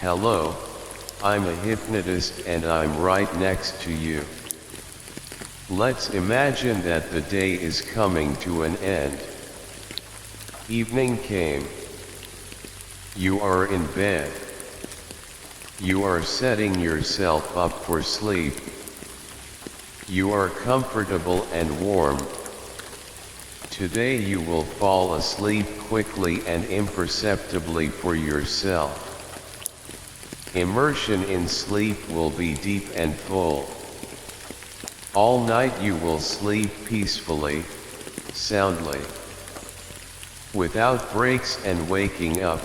Hello, I'm a hypnotist and I'm right next to you. Let's imagine that the day is coming to an end. Evening came. You are in bed. You are setting yourself up for sleep. You are comfortable and warm. Today you will fall asleep quickly and imperceptibly for yourself. Immersion in sleep will be deep and full. All night you will sleep peacefully, soundly, without breaks and waking up,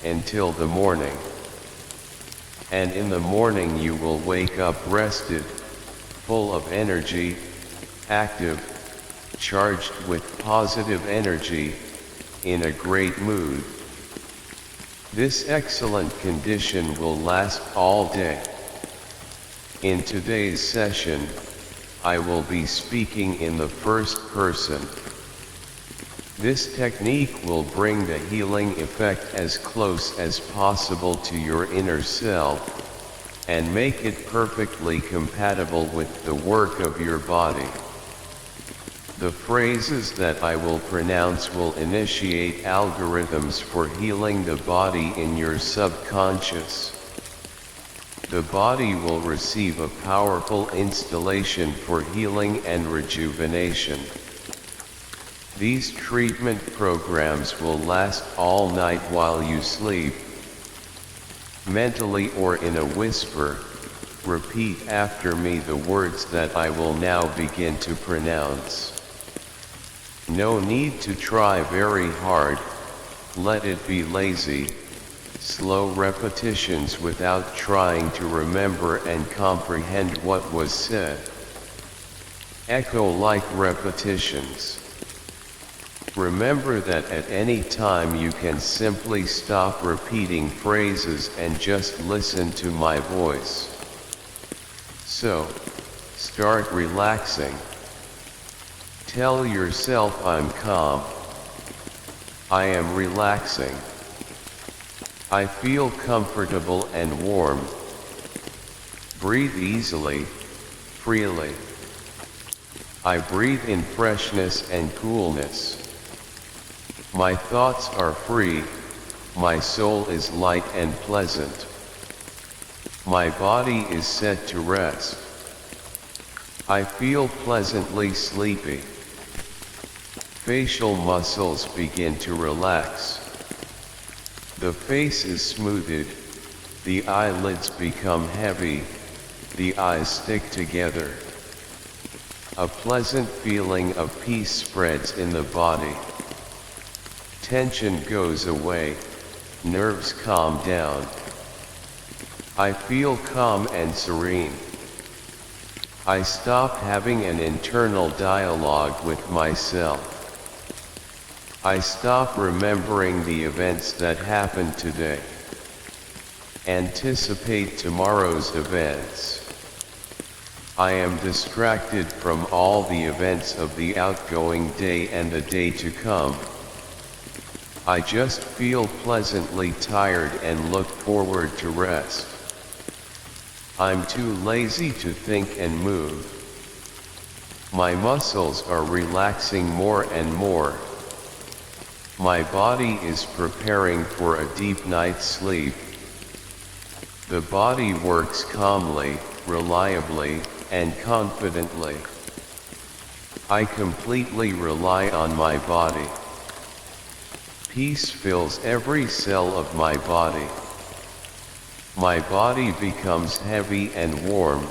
until the morning. And in the morning you will wake up rested, full of energy, active, charged with positive energy, in a great mood. This excellent condition will last all day. In today's session, I will be speaking in the first person. This technique will bring the healing effect as close as possible to your inner self, and make it perfectly compatible with the work of your body. The phrases that I will pronounce will initiate algorithms for healing the body in your subconscious. The body will receive a powerful installation for healing and rejuvenation. These treatment programs will last all night while you sleep. Mentally or in a whisper, repeat after me the words that I will now begin to pronounce. No need to try very hard, let it be lazy, slow repetitions without trying to remember and comprehend what was said. Echo-like repetitions. Remember that at any time you can simply stop repeating phrases and just listen to my voice. So, start relaxing. Tell yourself I'm calm. I am relaxing. I feel comfortable and warm. Breathe easily, freely. I breathe in freshness and coolness. My thoughts are free, my soul is light and pleasant. My body is set to rest. I feel pleasantly sleepy. Facial muscles begin to relax. The face is smoothed, the eyelids become heavy, the eyes stick together. A pleasant feeling of peace spreads in the body. Tension goes away, nerves calm down. I feel calm and serene. I stop having an internal dialogue with myself. I stop remembering the events that happened today. Anticipate tomorrow's events. I am distracted from all the events of the outgoing day and the day to come. I just feel pleasantly tired and look forward to rest. I'm too lazy to think and move. My muscles are relaxing more and more. My body is preparing for a deep night's sleep. The body works calmly, reliably, and confidently. I completely rely on my body. Peace fills every cell of my body. My body becomes heavy and warm.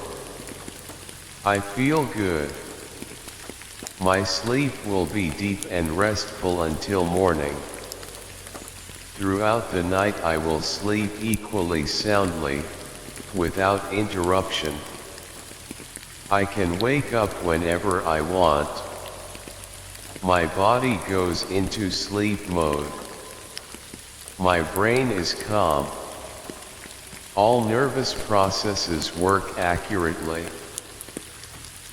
I feel good. My sleep will be deep and restful until morning. Throughout the night I will sleep equally soundly, without interruption. I can wake up whenever I want. My body goes into sleep mode. My brain is calm. All nervous processes work accurately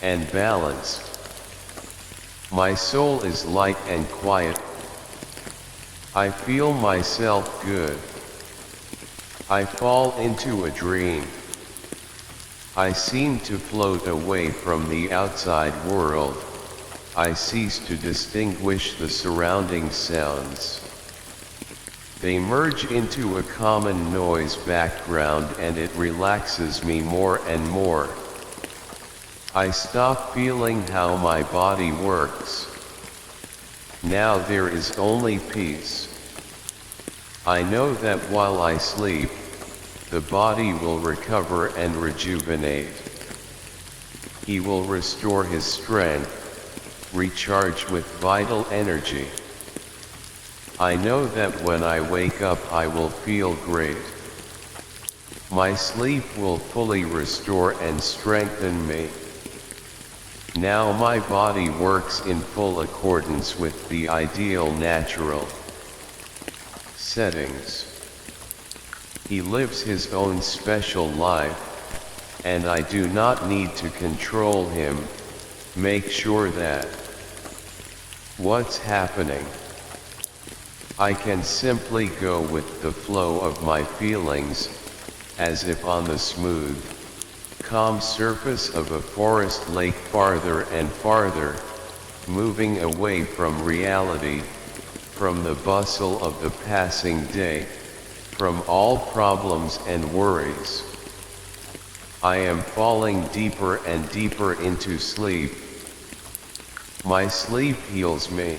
and balanced. My soul is light and quiet. I feel myself good. I fall into a dream. I seem to float away from the outside world. I cease to distinguish the surrounding sounds. They merge into a common noise background and it relaxes me more and more. I stop feeling how my body works. Now there is only peace. I know that while I sleep, the body will recover and rejuvenate. He will restore his strength, recharge with vital energy. I know that when I wake up I will feel great. My sleep will fully restore and strengthen me. Now my body works in full accordance with the ideal natural settings. He lives his own special life, and I do not need to control him, make sure that what's happening. I can simply go with the flow of my feelings, as if on the smooth, calm surface of a forest lake, farther and farther, moving away from reality, from the bustle of the passing day, from all problems and worries. I am falling deeper and deeper into sleep. My sleep heals me.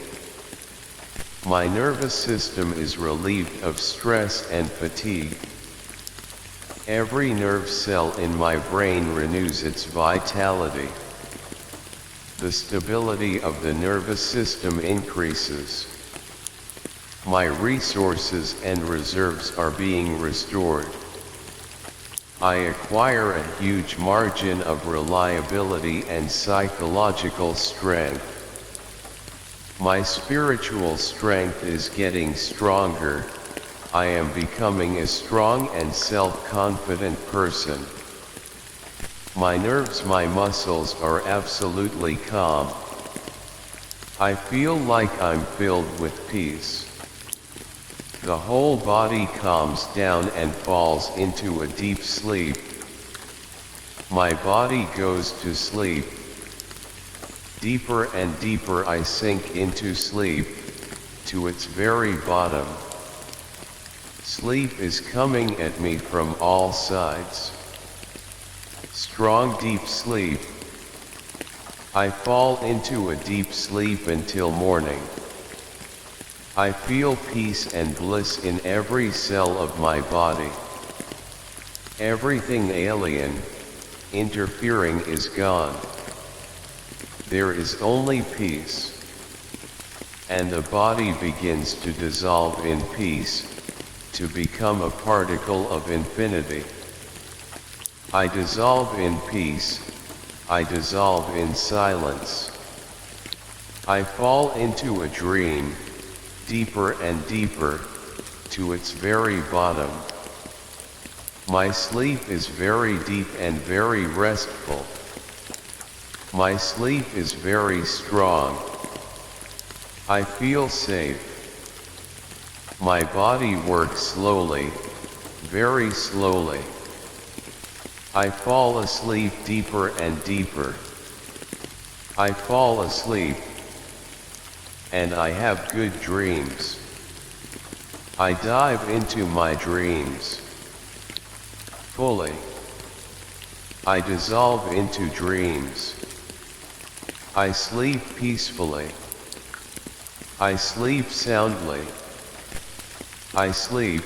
My nervous system is relieved of stress and fatigue. Every nerve cell in my brain renews its vitality. The stability of the nervous system increases. My resources and reserves are being restored. I acquire a huge margin of reliability and psychological strength. My spiritual strength is getting stronger. I am becoming a strong and self-confident person. My nerves, my muscles are absolutely calm. I feel like I'm filled with peace. The whole body calms down and falls into a deep sleep. My body goes to sleep. Deeper and deeper I sink into sleep, to its very bottom. Sleep is coming at me from all sides. Strong deep sleep. I fall into a deep sleep until morning. I feel peace and bliss in every cell of my body. Everything alien, interfering is gone. There is only peace. And the body begins to dissolve in peace, to become a particle of infinity. I dissolve in peace, I dissolve in silence. I fall into a dream, deeper and deeper, to its very bottom. My sleep is very deep and very restful. My sleep is very strong. I feel safe. My body works slowly, very slowly. I fall asleep deeper and deeper. I fall asleep, and I have good dreams. I dive into my dreams fully. I dissolve into dreams. I sleep peacefully. I sleep soundly. I sleep.